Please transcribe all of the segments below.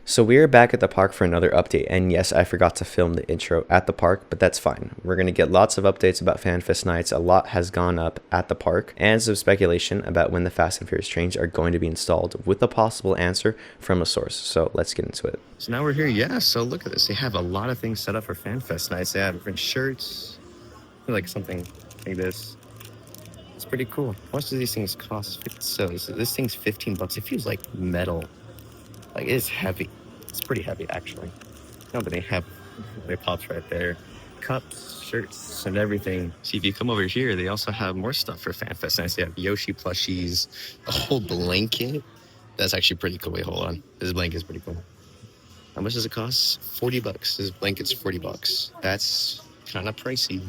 So we are back at the park for another update, and yes, I forgot to film the intro at the park, but that's fine. We're going to get lots of updates about FanFest nights. A lot has gone up at the park, and some speculation about when the Fast and Furious trains are going to be installed, with a possible answer from a source. So let's get into it. So now we're here, yeah. So look at this. They have a lot of things set up for FanFest nights. They have different shirts, like something like this. It's pretty cool. How much do these things cost? So this thing's 15 bucks. It feels like metal. Like it's heavy. It's pretty heavy actually. No, but they pops right there. Cups, shirts, and everything. See, if you come over here, they also have more stuff for FanFest nights. They have Yoshi plushies, a whole blanket. That's actually pretty cool. Wait, hold on. This blanket is pretty cool. How much does it cost? 40 bucks. This blanket's 40 bucks. That's kind of pricey.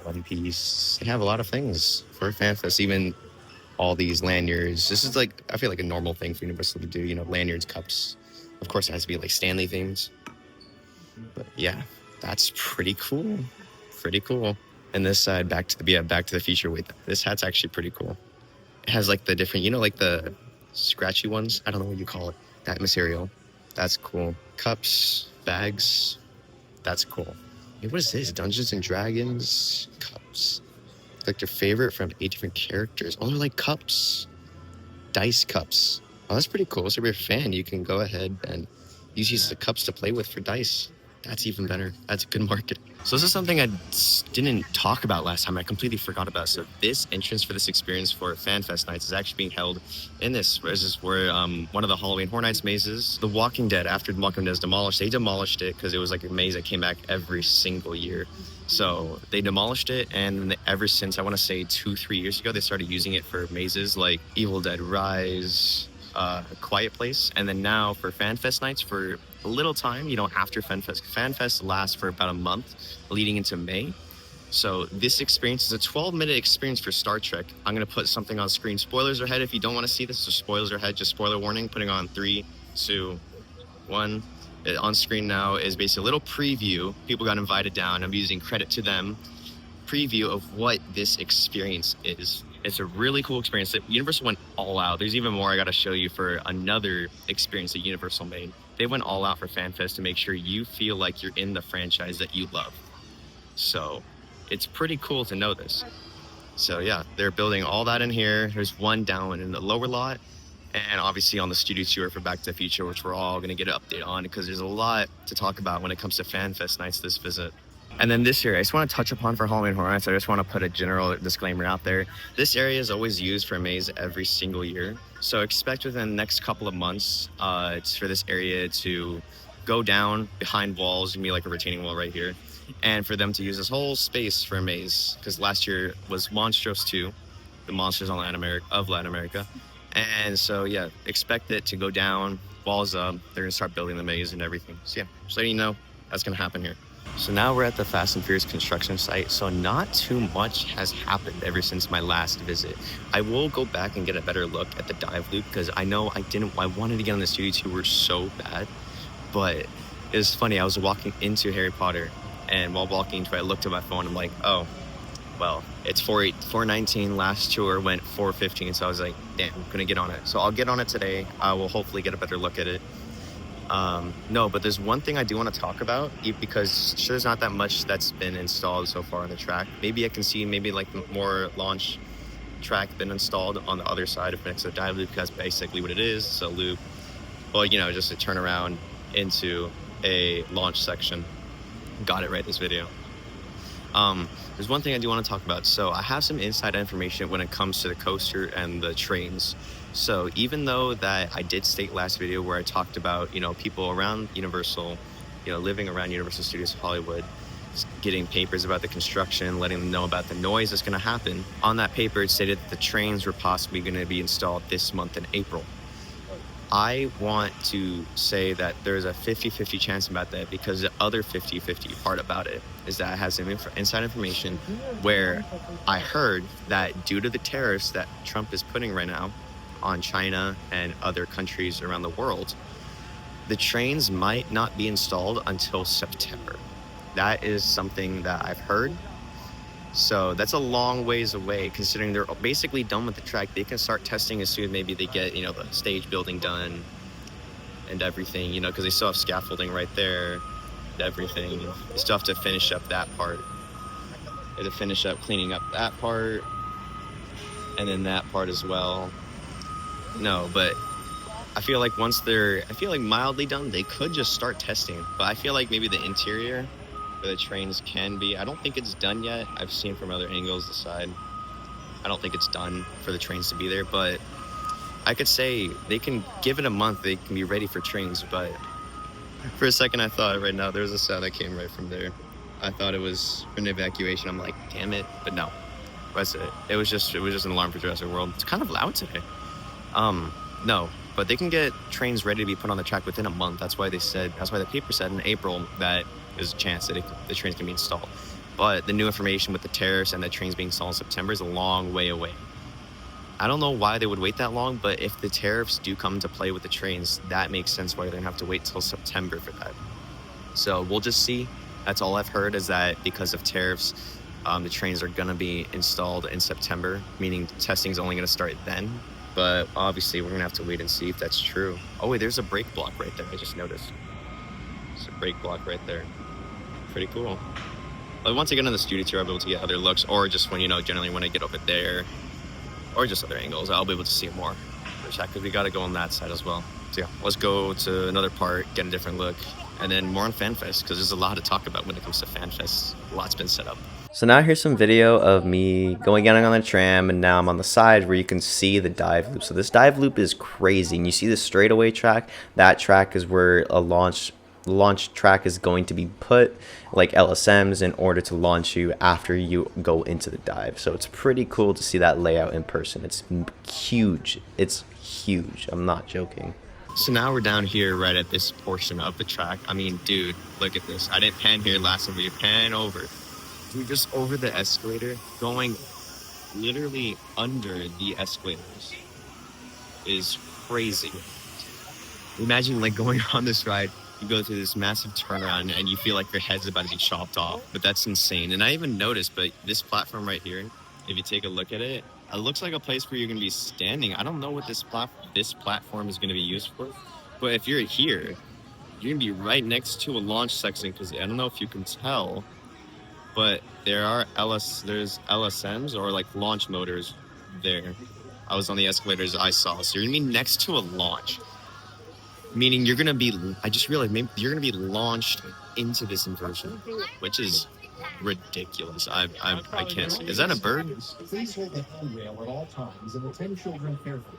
One Piece. They have a lot of things for FanFest, even all these lanyards. This is like, I feel like a normal thing for Universal to do, lanyards, cups. Of course, it has to be like Stanley themes. But yeah, that's pretty cool. Pretty cool. And this side, Back to the Future. Wait, this hat's actually pretty cool. It has like the different, like the scratchy ones. I don't know what you call it. That material. That's cool. Cups, bags. That's cool. Hey, what is this? Dungeons and Dragons cups. Like your favorite from 8 different characters. Oh, they're like cups. Dice cups. Oh, that's pretty cool. So if you're a fan, you can go ahead and use these as cups to play with for dice. That's even better. That's a good market. So this is something I didn't talk about last time. I completely forgot about. So this entrance for this experience for FanFest nights is actually being held in this. This is where one of the Halloween Horror Nights mazes, The Walking Dead, after The Walking Dead is demolished, they demolished it because it was like a maze that came back every single year. So they demolished it, and ever since, I want to say 2-3 years ago, they started using it for mazes like Evil Dead Rise, Quiet Place, and then now for FanFest nights for a little time, after FanFest. FanFest lasts for about a month leading into May. So this experience is a 12-minute experience for Star Trek. I'm going to put something on screen. Spoilers are ahead if you don't want to see this. So spoilers are ahead, just spoiler warning. Putting on 3, 2, 1. On screen now is basically a little preview. People got invited down. I'm using credit to them. Preview of what this experience is. It's a really cool experience that Universal went all out. There's even more I got to show you for another experience that Universal made. They went all out for FanFest to make sure you feel like you're in the franchise that you love. So it's pretty cool to know this. So yeah, they're building all that in here. There's one down in the lower lot, and obviously on the studio tour for Back to the Future, which we're all going to get an update on because there's a lot to talk about when it comes to FanFest nights this visit. And then this area, I just want to touch upon for Halloween Horror Nights. I just want to put a general disclaimer out there. This area is always used for a maze every single year. So expect within the next couple of months it's for this area to go down behind walls. It's going to be like a retaining wall right here. And for them to use this whole space for a maze. Because last year was Monstros 2, the monsters on Latin America. And so, yeah, expect it to go down, walls up. They're going to start building the maze and everything. So, yeah, just letting you know that's going to happen here. So now we're at the Fast and Furious construction site. So not too much has happened ever since my last visit. I will go back and get a better look at the dive loop because I know I wanted to get on the studio tour so bad. But it was funny. I was walking into Harry Potter, and while walking into it, I looked at my phone. I'm like, oh, well, it's 4:19. Last tour went 4:15. So I was like, damn, I'm going to get on it. So I'll get on it today. I will hopefully get a better look at it. No, but there's one thing I do want to talk about because sure, there's not that much that's been installed so far on the track. Maybe I can see like more launch track been installed on the other side of next to the dive loop because that's basically what it is. It's a loop. Well, just a turnaround into a launch section. Got it right this video. There's one thing I do want to talk about. So I have some inside information when it comes to the coaster and the trains. So even though that I did state last video where I talked about, people around Universal, living around Universal Studios Hollywood, getting papers about the construction, letting them know about the noise that's going to happen. On that paper, it stated that the trains were possibly going to be installed this month in April. I want to say that there's a 50-50 chance about that because the other 50-50 part about it is that I have some inside information where I heard that due to the tariffs that Trump is putting right now on China and other countries around the world, the trains might not be installed until September. That is something that I've heard. So that's a long ways away considering they're basically done with the track. They can start testing as soon as maybe they get, the stage building done and everything, you know, because they still have scaffolding right there and everything. They still have to finish up that part. They have to finish up cleaning up that part and then that part as well. No, but I feel like I feel like mildly done, they could just start testing. But I feel like maybe the interior where the trains can be, I don't think it's done yet. I've seen from other angles the side. I don't think it's done for the trains to be there, but I could say they can give it a month. They can be ready for trains, but for a second I thought right now, there was a sound that came right from there. I thought it was an evacuation. I'm like, damn it, but no. That's it. It was just an alarm for Jurassic World. It's kind of loud today. No, but they can get trains ready to be put on the track within a month. That's why the paper said in April that there's a chance that the trains can be installed. But the new information with the tariffs and the trains being installed in September is a long way away. I don't know why they would wait that long, but if the tariffs do come into play with the trains, that makes sense why they're gonna have to wait till September for that. So we'll just see. That's all I've heard, is that because of tariffs, the trains are gonna be installed in September, meaning testing is only gonna start then. But obviously we're gonna have to wait and see if that's true. Oh wait, there's a brake block right there. I just noticed. There's a brake block right there. Pretty cool. But once I get on the studio tour, I'll be able to get other looks, or just when, generally when I get over there, or just other angles, I'll be able to see more. Because we gotta go on that side as well. So yeah, let's go to another part, get a different look, and then more on FanFest, because there's a lot to talk about when it comes to FanFest. A lot's been set up. So now here's some video of me going on the tram, and now I'm on the side where you can see the dive loop. So this dive loop is crazy, and you see the straightaway track. That track is where a launch track is going to be put, like LSMs, in order to launch you after you go into the dive. So it's pretty cool to see that layout in person. It's huge. It's huge. I'm not joking. So now we're down here right at this portion of the track. I mean, dude, look at this. I didn't pan here last time, but you pan over. We're just over the escalator, going literally under the escalators. Is crazy. Imagine like going on this ride, you go through this massive turnaround and you feel like your head's about to be chopped off, but that's insane. And I even noticed, but this platform right here, if you take a look at it, it looks like a place where you're going to be standing. I don't know what this platform is going to be used for, but if you're here, you're going to be right next to a launch section, because I don't know if you can tell, but there's LSMs or like launch motors there. I was on the escalators, I saw. So you're going to be next to a launch. Meaning you're going to be, I just realized, maybe you're going to be launched into this inversion, which is ridiculous. I can't see. Is that a bird? Please hold the handrail at all times and attend children carefully.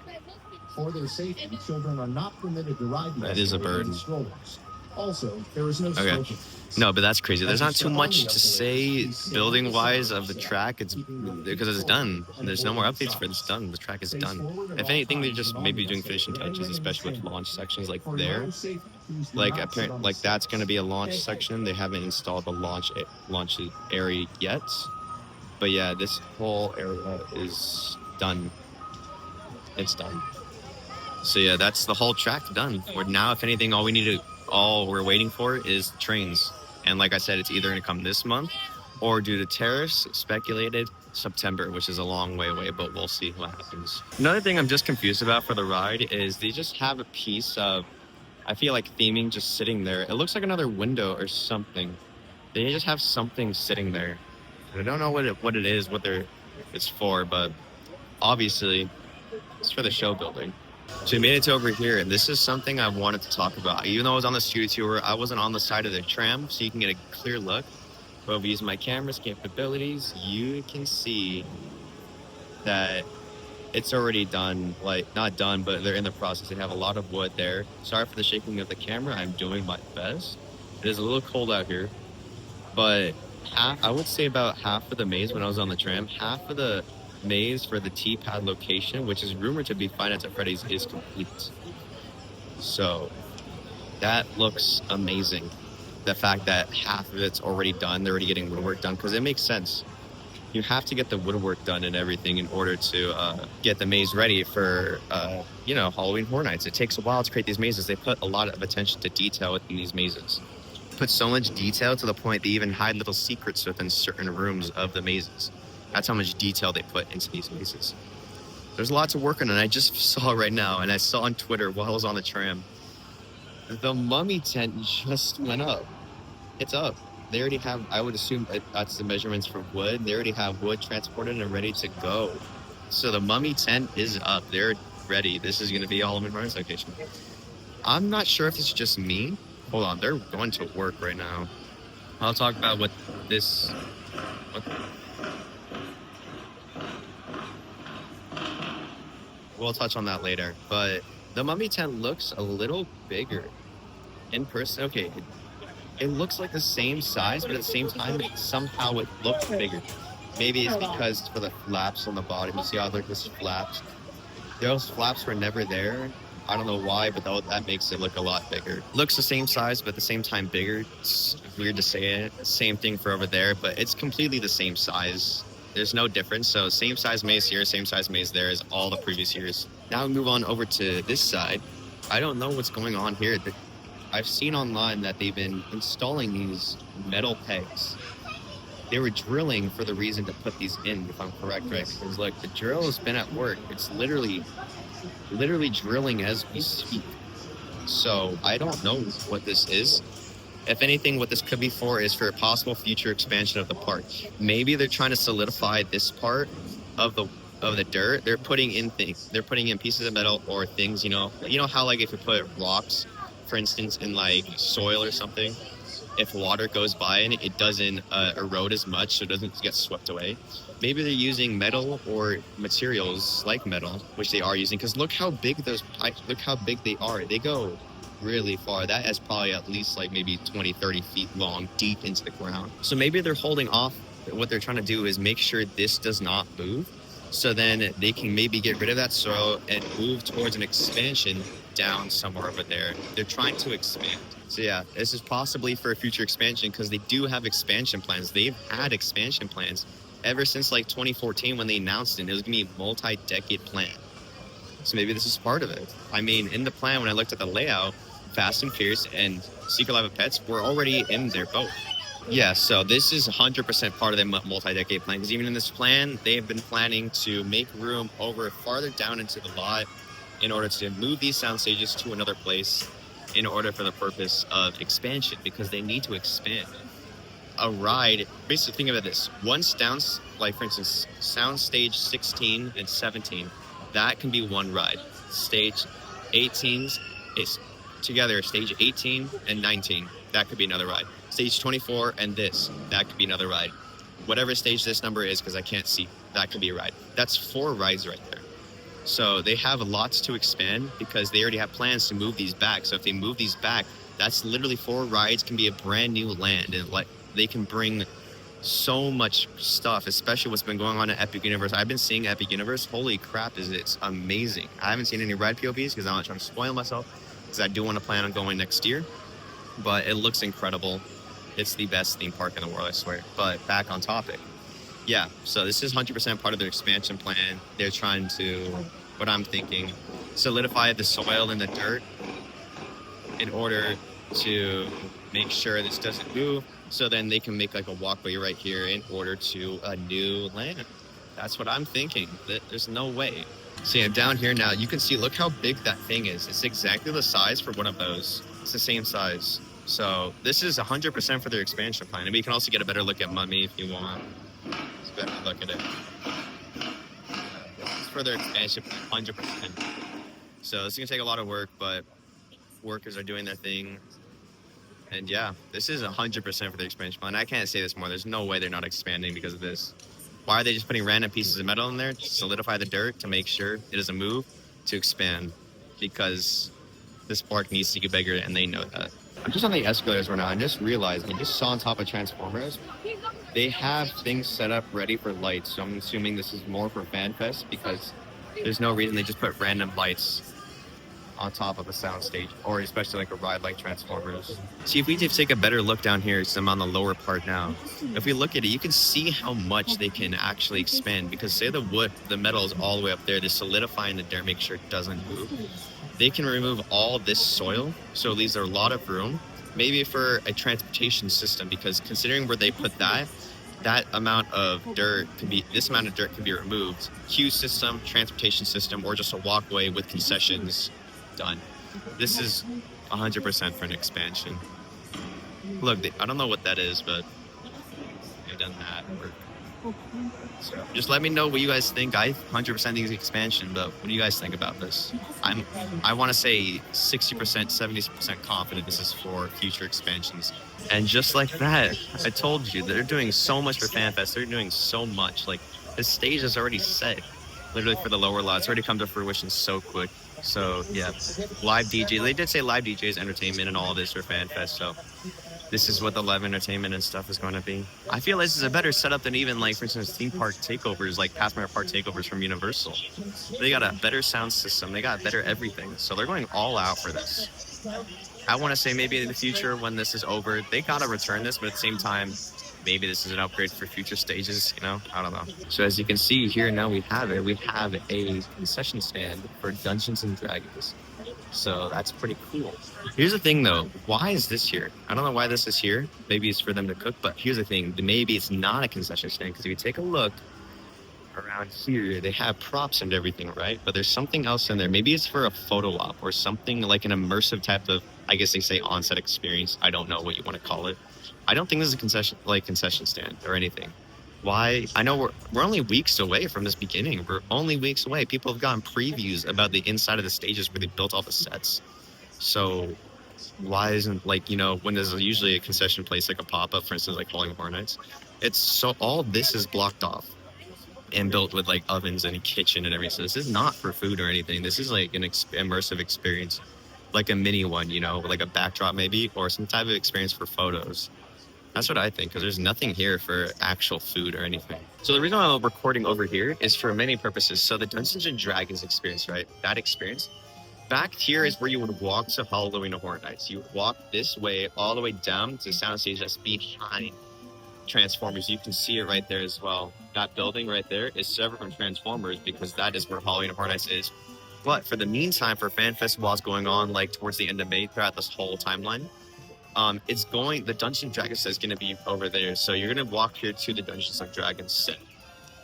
For their safety, children are not permitted to ride the That is a bird. strollers. Also, there is no smoking. No, but that's crazy. There's not too much to say building-wise of the track. It's because it's done. There's no more updates for it. It's done. The track is done. If anything, they're just maybe doing finishing touches, especially with launch sections like there. Like that's going to be a launch section. They haven't installed the launch area yet. But yeah, this whole area is done. It's done. So yeah, that's the whole track done. Now, if anything, all we're waiting for is trains. And like I said, it's either going to come this month or due to tariffs, speculated September, which is a long way away, but we'll see what happens. Another thing I'm just confused about for the ride is they just have a piece of, I feel like, theming just sitting there. It looks like another window or something. They just have something sitting there. I don't know what it is, what it's for, but obviously it's for the show building. So we made it to over here, and this is something I wanted to talk about. Even though I was on the studio tour, I wasn't on the side of the tram, so you can get a clear look. But if you use my camera's capabilities, you can see that it's already done. Like, not done, but they're in the process. They have a lot of wood there. Sorry for the shaking of the camera. I'm doing my best. It is a little cold out here, but I would say about half of the maze when I was on the tram, half of the maze for the T-pad location, which is rumored to be Five Nights at Freddy's, is complete. So that looks amazing. The fact that half of it's already done, they're already getting woodwork done, because it makes sense. You have to get the woodwork done and everything in order to get the maze ready for Halloween Horror Nights. It takes a while to create these mazes. They put a lot of attention to detail within these mazes. Put so much detail to the point they even hide little secrets within certain rooms of the mazes. That's how much detail they put into these mazes. There's lots of work on it, and I just saw it right now, and I saw on Twitter while I was on the tram The mummy tent just went up. It's up. They already have, I would assume that's the measurements for wood. They already have wood transported and ready to go. So the mummy tent is up. They're ready. This is going to be all in Mars location. I'm not sure if it's just me. Hold on, they're going to work right now. I'll talk about what this... We'll touch on that later. But the mummy tent looks a little bigger. In person, okay, it looks like the same size, but at the same time, somehow it looks bigger. Maybe it's because for the flaps on the bottom, you see how there's flaps? Those flaps were never there. I don't know why, but that makes it look a lot bigger. Looks the same size, but at the same time bigger. It's weird to say it. Same thing for over there, but it's completely the same size. There's no difference. So same size maze here, same size maze there as all the previous years. Now we move on over to this side. I don't know what's going on here. I've seen online that they've been installing these metal pegs. They were drilling for the reason to put these in, if I'm correct, right? Because look, the drill has been at work. It's literally drilling as we speak. So I don't know what this is. If anything, what this could be for is for a possible future expansion of the park. Maybe they're trying to solidify this part of the dirt. They're putting in things. They're putting in pieces of metal or things. You know how like if you put rocks, for instance, in like soil or something, if water goes by and it doesn't erode as much, so it doesn't get swept away. Maybe they're using metal or materials like metal, which they are using. Because look how big they are. They go really far. That is probably at least like maybe 20, 30 feet long, deep into the ground. So maybe they're holding off. What they're trying to do is make sure this does not move. So then they can maybe get rid of that soil and move towards an expansion down somewhere over there. They're trying to expand. So yeah, this is possibly for a future expansion because they do have expansion plans. They've had expansion plans ever since like 2014 when they announced it. It was going to be a multi-decade plan. So maybe this is part of it. I mean, in the plan, when I looked at the layout, Fast and Furious and Secret Life of Pets were already in their boat. Yeah, so this is 100% part of their multi-decade plan, because even in this plan, they have been planning to make room over farther down into the lot in order to move these sound stages to another place in order for the purpose of expansion, because they need to expand. A ride, basically think about this, one sound, like for instance, sound stage 16 and 17, that can be one ride. Stage 18 is together, stage 18 and 19, that could be another ride. Stage 24 and that could be another ride. Whatever stage this number is, because I can't see, that could be a ride. That's 4 rides right there. So they have lots to expand because they already have plans to move these back. So if they move these back, that's literally 4 rides can be a brand new land, and like they can bring so much stuff, especially what's been going on at Epic Universe. I've been seeing Epic Universe. Holy crap, it's amazing. I haven't seen any ride POVs because I'm not trying to spoil myself, because I do want to plan on going next year. But it looks incredible. It's the best theme park in the world, I swear. But back on topic. Yeah, so this is 100% part of their expansion plan. They're trying to, what I'm thinking, solidify the soil and the dirt in order to make sure this doesn't move. So then they can make like a walkway right here in order to a new land. That's what I'm thinking. There's no way. See, I'm down here now. You can see, look how big that thing is. It's exactly the size for one of those. It's the same size. So this is 100% for their expansion plan. And we can also get a better look at Mummy if you want. Let's better look at it. This is for their expansion plan, 100%. So this is going to take a lot of work, but workers are doing their thing. And yeah, this is 100% for the expansion plan. I can't say this more. There's no way they're not expanding because of this. Why are they just putting random pieces of metal in there to solidify the dirt, to make sure it doesn't move, to expand? Because this park needs to get bigger, and they know that. I'm just on the escalators right now. I just realized, I just saw on top of Transformers, they have things set up ready for lights. So I'm assuming this is more for FanFest, because there's no reason they just put random lights on top of a soundstage, or especially like a ride like Transformers. See, if we just take a better look down here, so I'm on the lower part now. If we look at it, you can see how much they can actually expand, because say the wood, the metal is all the way up there, they're solidifying the dirt, make sure it doesn't move. They can remove all this soil, so it leaves there a lot of room, maybe for a transportation system, because considering where they put that amount of dirt can be, this amount of dirt can be removed. Queue system, transportation system, or just a walkway with concessions. Done. This is 100% for an expansion. Look, I don't know what that is, but they've done that. So just let me know what you guys think. I 100% think it's expansion, but what do you guys think about this? I want to say 60%, 70% confident this is for future expansions. And just like that, I told you, they're doing so much for FanFest. They're doing so much. Like, the stage is already set, literally for the lower lot. It's already come to fruition so quick. So yeah, live DJ. They did say live DJs, entertainment, and all of this for FanFest. So this is what the live entertainment and stuff is going to be. I feel this is a better setup than even, like, for instance, theme park takeovers, like Pathfinder Park takeovers from Universal. They got a better sound system. They got better everything. So they're going all out for this. I want to say maybe in the future when this is over, they got to return this, but at the same time, maybe this is an upgrade for future stages, you know? I don't know. So as you can see here, now we have it. We have a concession stand for Dungeons and Dragons. So that's pretty cool. Here's the thing though, why is this here? I don't know why this is here. Maybe it's for them to cook, but here's the thing, maybe it's not a concession stand, because if you take a look around here, they have props and everything, right? But there's something else in there. Maybe it's for a photo op or something like an immersive type of, I guess they say on-set experience. I don't know what you want to call it. I don't think this is a concession stand or anything. Why? I know we're only weeks away from this beginning. We're only weeks away. People have gotten previews about the inside of the stages where they built all the sets. So why isn't, like, you know, when there's usually a concession place like a pop-up, for instance, like Falling Horror Nights, it's so all this is blocked off and built with like ovens and a kitchen and everything. So this is not for food or anything. This is like an immersive experience, like a mini one, you know, like a backdrop maybe, or some type of experience for photos. That's what I think, because there's nothing here for actual food or anything. So the reason why I'm recording over here is for many purposes. So the Dungeons and Dragons experience, right? That experience. Back here is where you would walk to Halloween Horror Nights. You would walk this way all the way down to the soundstage that's behind Transformers. You can see it right there as well. That building right there is separate from Transformers because that is where Halloween Horror Nights is. But for the meantime, for FanFest while it's going on, like towards the end of May, throughout this whole timeline, the Dungeons and Dragons set is going to be over there. So you're going to walk here to the Dungeons and Dragons set.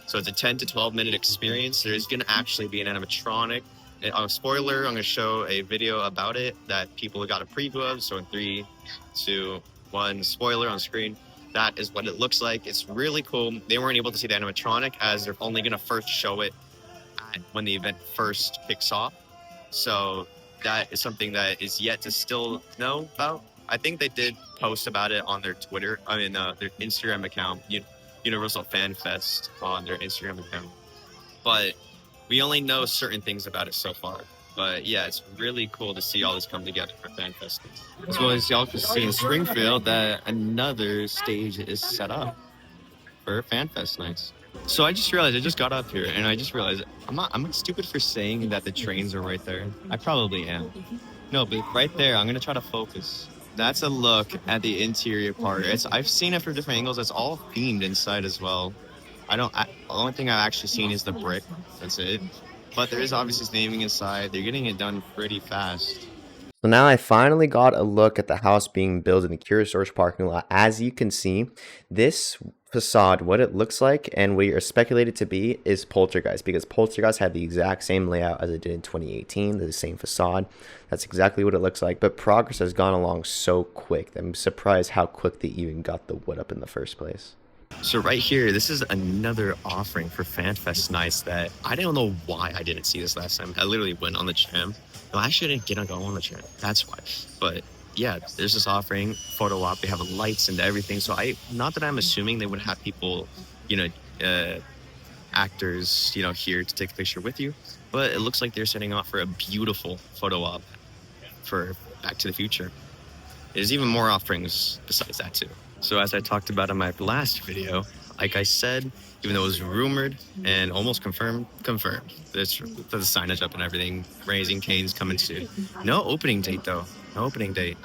So it's a 10 to 12 minute experience. There's going to actually be an animatronic. Spoiler, I'm going to show a video about it that people got a preview of. So in 3, 2, 1, spoiler on screen. That is what it looks like. It's really cool. They weren't able to see the animatronic as they're only going to first show it when the event first kicks off. So that is something that is yet to still know about. I think they did post about it on their Twitter, their Instagram account, Universal Fan Fest on their Instagram account. But we only know certain things about it so far. But yeah, it's really cool to see all this come together for Fan Fest. As well as y'all can see in Springfield that another stage is set up for Fan Fest nights. So I just got up here and I just realized I'm not stupid for saying that the trains are right there. I probably am. No, but right there, I'm gonna try to focus. That's a look at the interior part. I've seen it from different angles. It's all themed inside as well. The only thing I've actually seen is the brick. That's it. But there is obviously theming inside. They're getting it done pretty fast. So now I finally got a look at the house being built in the Curious George parking lot. As you can see, this facade, what it looks like and what you're speculated to be is Poltergeist, because Poltergeist had the exact same layout as it did in 2018, the same facade. That's exactly what it looks like, but progress has gone along so quick. I'm surprised how quick they even got the wood up in the first place. So right here, this is another offering for FanFest nights that I don't know why I didn't see this last time. I literally went on the tram. No, I shouldn't go on the tram. That's why. But yeah, there's this offering, photo op. They have lights and everything. So not that I'm assuming they would have people, actors, here to take a picture with you. But it looks like they're setting off for a beautiful photo op for Back to the Future. There's even more offerings besides that too. So as I talked about in my last video, like I said, even though it was rumored and almost confirmed, there's the signage up and everything, Raising Cane's coming soon. No opening date though, no opening date.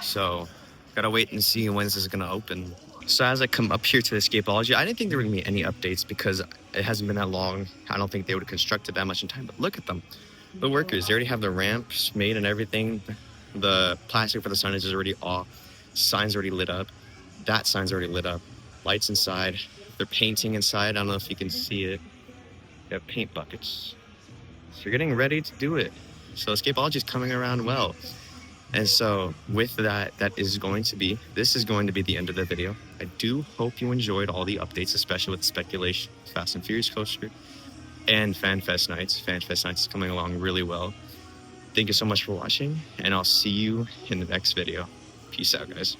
So gotta wait and see when this is gonna open. So as I come up here to Escapology, I didn't think there were gonna be any updates because it hasn't been that long. I don't think they would have constructed that much in time, but look at them. The workers, they already have the ramps made and everything. The plastic for the signage is already off. Signs already lit up. That sign's already lit up. Lights inside. They're painting inside. I don't know if you can see it. They have paint buckets. So you're getting ready to do it. So Escapology is coming around well. And so with that, this is going to be the end of the video. I do hope you enjoyed all the updates, especially with the speculation, Fast and Furious coaster, and FanFest Nights. FanFest Nights is coming along really well. Thank you so much for watching, and I'll see you in the next video. Peace out, guys.